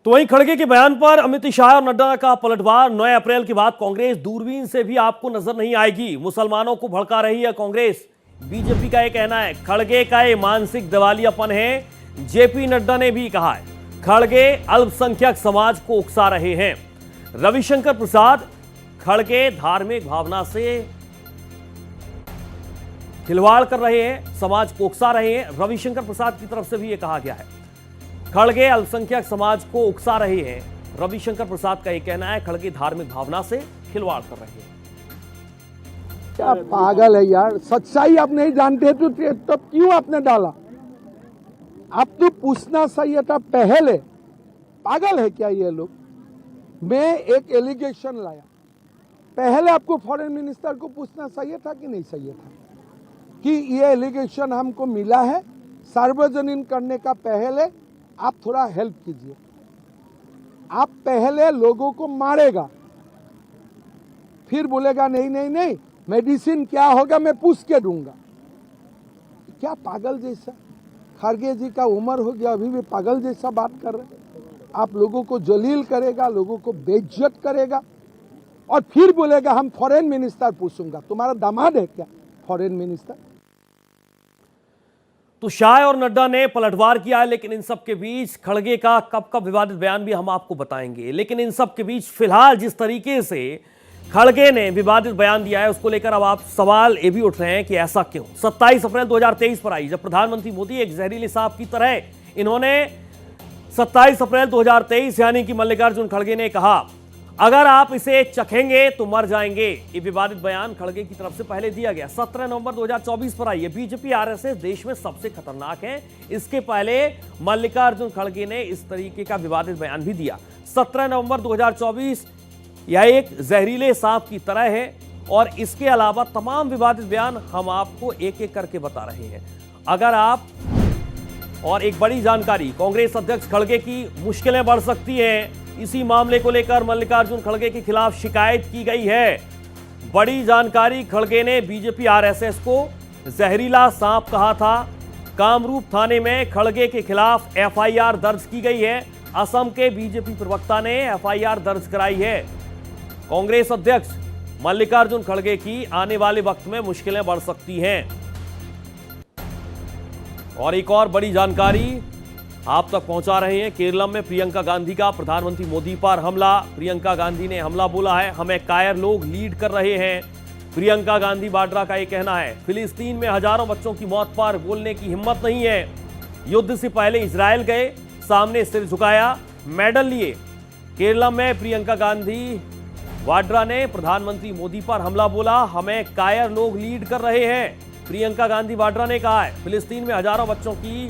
तो वहीं खड़गे के बयान पर अमित शाह और नड्डा का पलटवार। 9 अप्रैल के बाद कांग्रेस दूरबीन से भी आपको नजर नहीं आएगी। मुसलमानों को भड़का रही है कांग्रेस। बीजेपी का यह कहना है खड़गे का ये मानसिक दिवालियापन है। जेपी नड्डा ने भी कहा है खड़गे अल्पसंख्यक समाज को उकसा रहे हैं। रविशंकर प्रसाद खड़गे धार्मिक भावना से खिलवाड़ कर रहे हैं, समाज को उकसा रहे हैं। रविशंकर प्रसाद की तरफ से भी यह कहा गया है खड़गे अल्पसंख्यक समाज को उकसा रहे हैं। रविशंकर प्रसाद का यह कहना है खड़गे धार्मिक भावना से खिलवाड़ कर रहे हैं। क्या पागल है यार, सच्चाई आप नहीं जानते तो तब क्यों आपने डाला? आप तो पूछना चाहिए था पहले। पागल है क्या ये लोग? मैं एक एलिगेशन लाया, पहले आपको फॉरेन मिनिस्टर को पूछना चाहिए था कि नहीं चाहिए था कि ये एलिगेशन हमको मिला है, सार्वजनिक करने का पहले आप थोड़ा हेल्प कीजिए। आप पहले लोगों को मारेगा, फिर बोलेगा नहीं नहीं नहीं मेडिसिन क्या होगा मैं पूछ के दूंगा। क्या पागल जैसा? खड़गे जी का उम्र हो गया, अभी भी पागल जैसा बात कर रहे हैं। आप लोगों को जलील करेगा, लोगों को बेइज्जत करेगा और फिर बोलेगा हम फॉरेन मिनिस्टर पूछूंगा। तुम्हारा दामाद है क्या फॉरेन मिनिस्टर? तो शाह और नड्डा ने पलटवार किया है, लेकिन इन सब के बीच खड़गे का कब विवादित बयान भी हम आपको बताएंगे। लेकिन इन सब के बीच फिलहाल जिस तरीके से खड़गे ने विवादित बयान दिया है उसको लेकर अब आप सवाल ये भी उठ रहे हैं कि ऐसा क्यों। 27 अप्रैल 2023 पर आई जब प्रधानमंत्री मोदी एक जहरीले सांप की तरह, इन्होंने 27 अप्रैल 2023 यानी कि मल्लिकार्जुन खड़गे ने कहा अगर आप इसे चखेंगे तो मर जाएंगे। ये विवादित बयान खड़गे की तरफ से पहले दिया गया। 17 नवंबर 2024 पर आई है। बीजेपी आरएसएस देश में सबसे खतरनाक है। इसके पहले मल्लिकार्जुन खड़गे ने इस तरीके का विवादित बयान भी दिया। 17 नवंबर 2024 यह एक जहरीले सांप की तरह है और इसके अलावा तमाम विवादित बयान हम आपको एक एक करके बता रहे हैं। अगर आप और एक बड़ी जानकारी, कांग्रेस अध्यक्ष खड़गे की मुश्किलें बढ़ सकती हैं। इसी मामले को लेकर मल्लिकार्जुन खड़गे के खिलाफ शिकायत की गई है। बड़ी जानकारी, खड़गे ने बीजेपी आरएसएस को जहरीला सांप कहा था। कामरूप थाने में खड़गे के खिलाफ एफआईआर दर्ज की गई है। असम के बीजेपी प्रवक्ता ने एफआईआर दर्ज कराई है। कांग्रेस अध्यक्ष मल्लिकार्जुन खड़गे की आने वाले वक्त में मुश्किलें बढ़ सकती हैं। और एक और बड़ी जानकारी आप तक पहुंचा रहे हैं। केरलम में प्रियंका गांधी का प्रधानमंत्री मोदी पर हमला। प्रियंका गांधी ने हमला बोला है हमें कायर लोग लीड कर रहे हैं। प्रियंका गांधी वाड्रा का यह कहना है फिलिस्तीन में हजारों बच्चों की मौत पर बोलने की हिम्मत नहीं है। युद्ध से पहले इजरायल गए, सामने सिर झुकाया, मेडल लिए। केरलम में प्रियंका गांधी वाड्रा ने प्रधानमंत्री मोदी पर हमला बोला हमें कायर लोग लीड कर रहे हैं। प्रियंका गांधी वाड्रा ने कहा है फिलिस्तीन में हजारों बच्चों की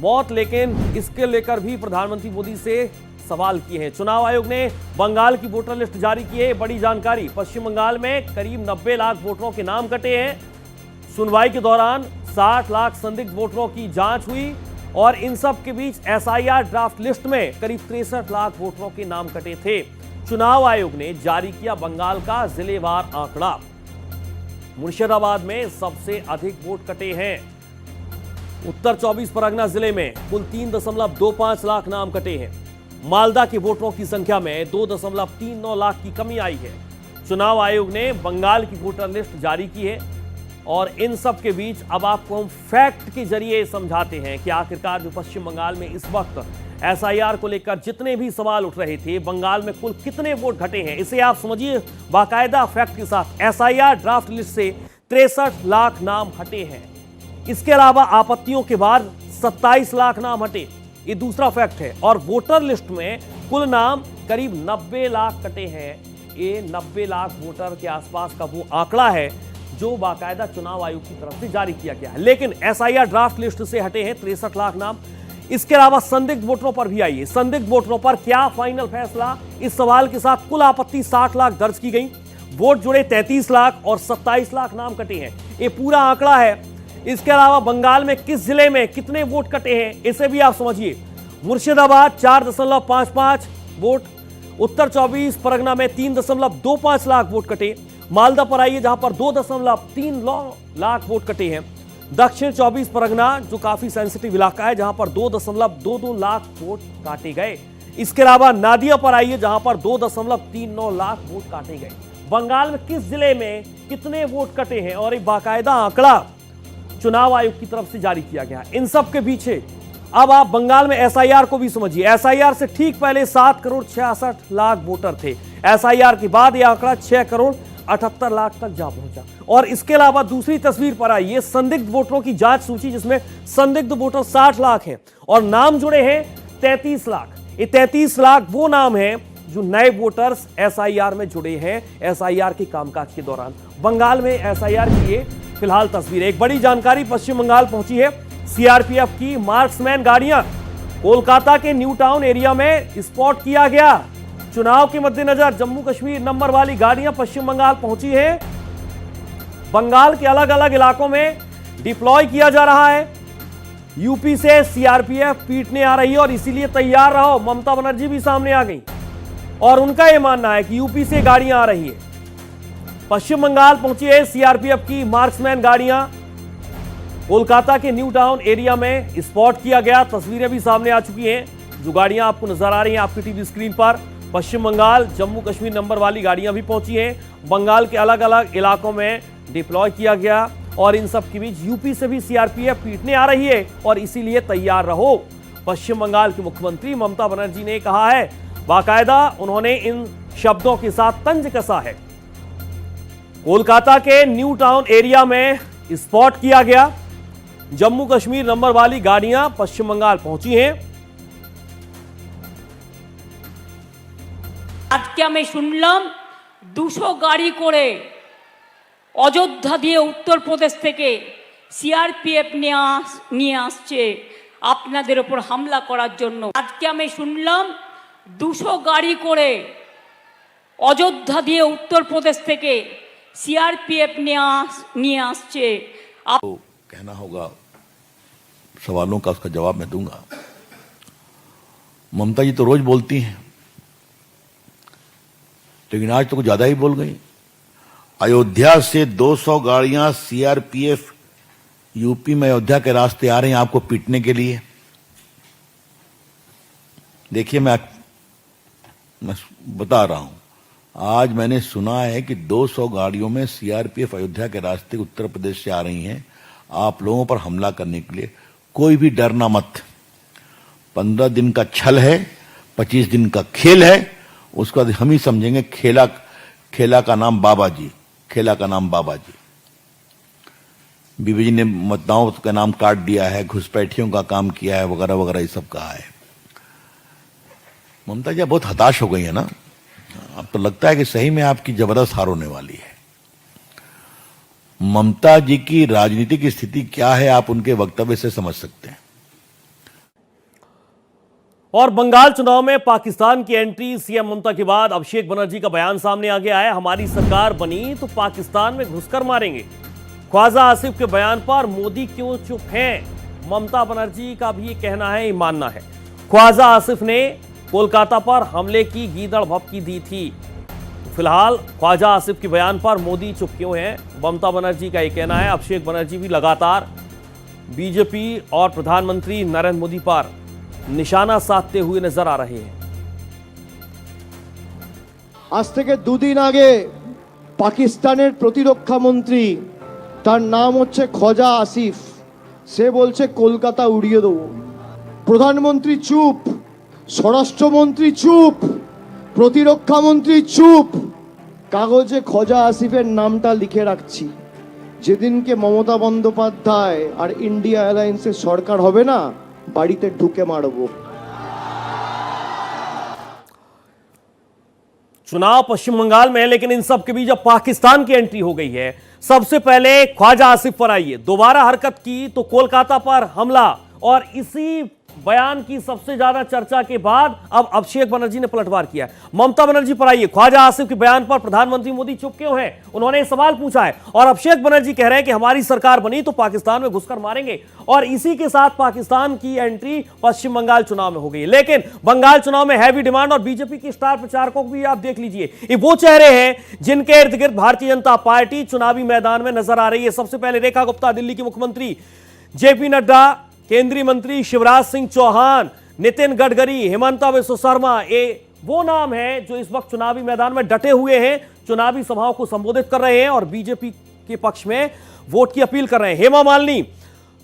मौत, लेकिन इसके लेकर भी प्रधानमंत्री मोदी से सवाल किए हैं। चुनाव आयोग ने बंगाल की वोटर लिस्ट जारी की है। बड़ी जानकारी, पश्चिम बंगाल में करीब 90 लाख वोटरों के नाम कटे हैं। सुनवाई के दौरान 60 लाख संदिग्ध वोटरों की जांच हुई और इन सब के बीच एसआईआर ड्राफ्ट लिस्ट में करीब 63 लाख वोटरों के नाम कटे थे। चुनाव आयोग ने जारी किया बंगाल का जिलेवार आंकड़ा। मुर्शिदाबाद में सबसे अधिक वोट कटे हैं। उत्तर 24 परगना जिले में कुल 3.25 लाख नाम कटे हैं। मालदा के वोटरों की संख्या में 2.39 लाख की कमी आई है। चुनाव आयोग ने बंगाल की वोटर लिस्ट जारी की है और इन सब के बीच अब आपको हम फैक्ट के जरिए समझाते हैं कि आखिरकार जो पश्चिम बंगाल में इस वक्त एसआईआर को लेकर जितने भी सवाल उठ रहे थे, बंगाल में कुल कितने वोट घटे हैं, इसे आप समझिए बाकायदा फैक्ट के साथ। एसआईआर ड्राफ्ट लिस्ट से 63 लाख नाम हटे हैं। इसके अलावा आपत्तियों के बाद 27 लाख नाम हटे, ये दूसरा फैक्ट है। और वोटर लिस्ट में कुल नाम करीब 90 लाख कटे हैं। ये 90 लाख वोटर के आसपास का वो आंकड़ा है जो बाकायदा चुनाव आयोग की तरफ से जारी किया गया है। लेकिन एसआईआर ड्राफ्ट लिस्ट से हटे हैं 63 लाख नाम। इसके अलावा संदिग्ध वोटरों पर भी आई है। संदिग्ध वोटरों पर क्या फाइनल फैसला, इस सवाल के साथ कुल आपत्ति 60 लाख दर्ज की गई। वोट जुड़े 33 लाख और 27 लाख नाम कटे हैं। ये पूरा आंकड़ा है। इसके अलावा बंगाल में किस जिले में कितने वोट कटे हैं इसे भी आप समझिए। मुर्शिदाबाद 4.55 वोट, उत्तर 24 परगना में 3.25 लाख वोट कटे। मालदा पर आइए जहां पर 2.3 लाख वोट कटे हैं। दक्षिण 24 परगना जो काफी सेंसिटिव इलाका है जहां पर 2.22 लाख वोट काटे गए। इसके अलावा नादिया पर आइए, जहां पर 2.39 लाख वोट काटे गए। बंगाल में किस जिले में कितने वोट कटे हैं और एक बाकायदा आंकड़ा चुनाव आयोग की तरफ से जारी किया गया। इन सब के पीछे अब आप बंगाल में एसआईआर को भी समझिए। एसआईआर से ठीक पहले 7 करोड़ 66 लाख वोटर थे। एसआईआर के बाद यह आंकड़ा 6 करोड़ 78 लाख तक जा पहुंचा। और इसके अलावा दूसरी तस्वीर पर आई, ये संदिग्ध वोटरों की जांच सूची, जिसमें संदिग्ध वोटर 60 लाख हैं और नाम जुड़े हैं 33 लाख। ये 33 लाख वो नाम हैं जो नए वोटर्स एसआईआर में जुड़े हैं एसआईआर के कामकाज के दौरान। बंगाल में एसआईआर की ये फिलहाल तस्वीर। एक बड़ी जानकारी पश्चिम बंगाल पहुंची है। सीआरपीएफ की मार्क्समैन गाड़ियां कोलकाता के न्यू टाउन एरिया में स्पॉट किया गया। चुनाव के मद्देनजर जम्मू कश्मीर नंबर वाली गाड़ियां पश्चिम बंगाल पहुंची हैं। बंगाल के अलग अलग इलाकों में डिप्लॉय किया जा रहा है। यूपी से सीआरपीएफ पीटने आ रही है और इसीलिए तैयार रहो। ममता बनर्जी भी सामने आ गई और उनका यह मानना है कि यूपी से गाड़ियां आ रही है। पश्चिम बंगाल पहुंची है सीआरपीएफ की मार्क्समैन गाड़ियां। कोलकाता के न्यू टाउन एरिया में स्पॉट किया गया। तस्वीरें भी सामने आ चुकी हैं। जो गाड़ियां आपको नजर आ रही हैं आपकी टीवी स्क्रीन पर, पश्चिम बंगाल जम्मू कश्मीर नंबर वाली गाड़ियां भी पहुंची हैं। बंगाल के अलग अलग इलाकों में डिप्लॉय किया गया और इन सब के बीच यूपी से भी सीआरपीएफ पीटने आ रही है और इसीलिए तैयार रहो। पश्चिम बंगाल की मुख्यमंत्री ममता बनर्जी ने कहा है, बाकायदा उन्होंने इन शब्दों के साथ तंज कसा है। कोलकाता के न्यू टाउन एरिया में स्पॉट किया गया। जम्मू कश्मीर नंबर वाली गाड़ियां पश्चिम बंगाल पहुंची हैं। আজকে আমি শুনলাম 200 গাড়ি করে অযোধ্যা দিয়ে উত্তরপ্রদেশ থেকে সিআরপিএফ নিয়ে আসছে আপনাদের উপর হামলা করার জন্য। আজকে আমি শুনলাম 200 গাড়ি করে অযোধ্যা দিয়ে উত্তরপ্রদেশ থেকে सीआरपीएफ নিয়ে আসছে। तो कहना होगा, सवालों का उसका जवाब मैं दूंगा। ममता जी तो रोज बोलती हैं, लेकिन आज तो कुछ ज्यादा ही बोल गई। अयोध्या से 200 गाड़ियां सीआरपीएफ यूपी में अयोध्या के रास्ते आ रही हैं आपको पीटने के लिए। देखिए, मैं बता रहा हूं, आज मैंने सुना है कि 200 गाड़ियों में सीआरपीएफ अयोध्या के रास्ते उत्तर प्रदेश से आ रही हैं आप लोगों पर हमला करने के लिए। कोई भी डरना मत। 15 दिन का छल है, 25 दिन का खेल है, उसका हम ही समझेंगे। खेला का नाम बाबा जी, खेला का नाम बाबा जी। बीबी जी ने मतदाताओं का नाम काट दिया है, घुसपैठियों का काम किया है, वगैरह वगैरह ये सब कहा है। ममता जी बहुत हताश हो गई है ना। अब तो लगता है कि सही में आपकी जबरदस्त हार होने वाली है। ममता जी की राजनीतिक स्थिति क्या है आप उनके वक्तव्य से समझ सकते हैं। और बंगाल चुनाव में पाकिस्तान की एंट्री, सीएम ममता के बाद अभिषेक बनर्जी का बयान सामने आ गया है। हमारी सरकार बनी तो पाकिस्तान में घुसकर मारेंगे। ख्वाजा आसिफ के बयान पर मोदी क्यों चुप हैं? ममता बनर्जी का भी ये कहना है, ये मानना है। ख्वाजा आसिफ ने कोलकाता पर हमले की गीदड़ भपकी दी थी। फिलहाल ख्वाजा आसिफ के बयान पर मोदी चुप क्यों हैं? ममता बनर्जी का ये कहना है। अभिषेक बनर्जी भी लगातार बीजेपी और प्रधानमंत्री नरेंद्र मोदी पर निशाना साधते हुए नजर आ रहे हैं। आज থেকে দুদিন আগে পাকিস্তানের প্রতিরক্ষা মন্ত্রী, তার নাম হচ্ছে খ্বাজা আসিফ, সে বলছে কলকাতা উড়িয়ে দেব। প্রধানমন্ত্রী চুপ, স্বরাষ্ট্রমন্ত্রী চুপ, প্রতিরক্ষা মন্ত্রী চুপ। কাগজে খ্বাজা আসিফের নামটা লিখে রাখছি, যেদিনকে মমতা বন্দ্যোপাধ্যায় আর ইন্ডিয়া অ্যালায়েন্সের সরকার হবে না, বাড়িতে ঢুকে মারবো। चुनाव पश्चिम बंगाल में है, लेकिन इन सब के बीच अब पाकिस्तान की एंट्री हो गई है। सबसे पहले ख्वाजा आसिफ पर आइए, दोबारा हरकत की तो कोलकाता पर हमला, और इसी बयान की सबसे ज्यादा चर्चा के बाद अब अभिषेक बनर्जी ने पलटवार किया। ममता बनर्जी पर आइए, ख्वाजा आसिफ के बयान पर प्रधानमंत्री मोदी चुप क्यों हैं? उन्होंने सवाल पूछा है और अभिषेक बनर्जी कह रहे हैं कि हमारी सरकार बनी तो पाकिस्तान में घुसकर मारेंगे। और इसी के साथ पाकिस्तान की एंट्री पश्चिम बंगाल चुनाव में हो गई। लेकिन बंगाल चुनाव में हैवी डिमांड, और बीजेपी की स्टार प्रचारकों को भी आप देख लीजिए, ये वो चेहरे हैं जिनके इर्द गिर्द भारतीय जनता पार्टी चुनावी मैदान में नजर आ रही है। सबसे पहले रेखा गुप्ता, दिल्ली की मुख्यमंत्री, जेपी नड्डा, केंद्रीय मंत्री शिवराज सिंह चौहान, नितिन गडकरी, हिमंता विश्व शर्मा, ये वो नाम है जो इस वक्त चुनावी मैदान में डटे हुए हैं, चुनावी सभाओं को संबोधित कर रहे हैं और बीजेपी के पक्ष में वोट की अपील कर रहे हैं। हेमा मालिनी,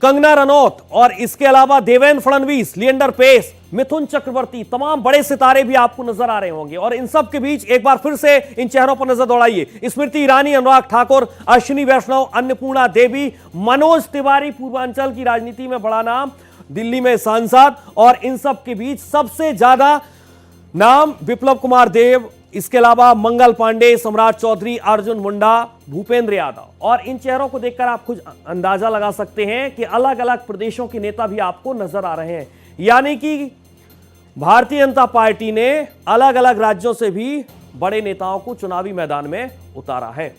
कंगना रनौत और इसके अलावा देवेंद्र फडणवीस, लिएंडर पेस, मिथुन चक्रवर्ती, तमाम बड़े सितारे भी आपको नजर आ रहे होंगे। और इन सब के बीच एक बार फिर से इन चेहरों पर नजर दौड़ाइए। स्मृति ईरानी, अनुराग ठाकुर, अश्विनी वैष्णव, अन्नपूर्णा देवी, मनोज तिवारी, पूर्वांचल की राजनीति में बड़ा नाम, दिल्ली में सांसद, और इन सब के बीच सबसे ज्यादा नाम विप्लव कुमार देव, इसके अलावा मंगल पांडे, सम्राट चौधरी, अर्जुन मुंडा, भूपेंद्र यादव। और इन चेहरों को देखकर आप कुछ अंदाजा लगा सकते हैं कि अलग अलग प्रदेशों के नेता भी आपको नजर आ रहे हैं। यानी कि भारतीय जनता पार्टी ने अलग अलग राज्यों से भी बड़े नेताओं को चुनावी मैदान में उतारा है।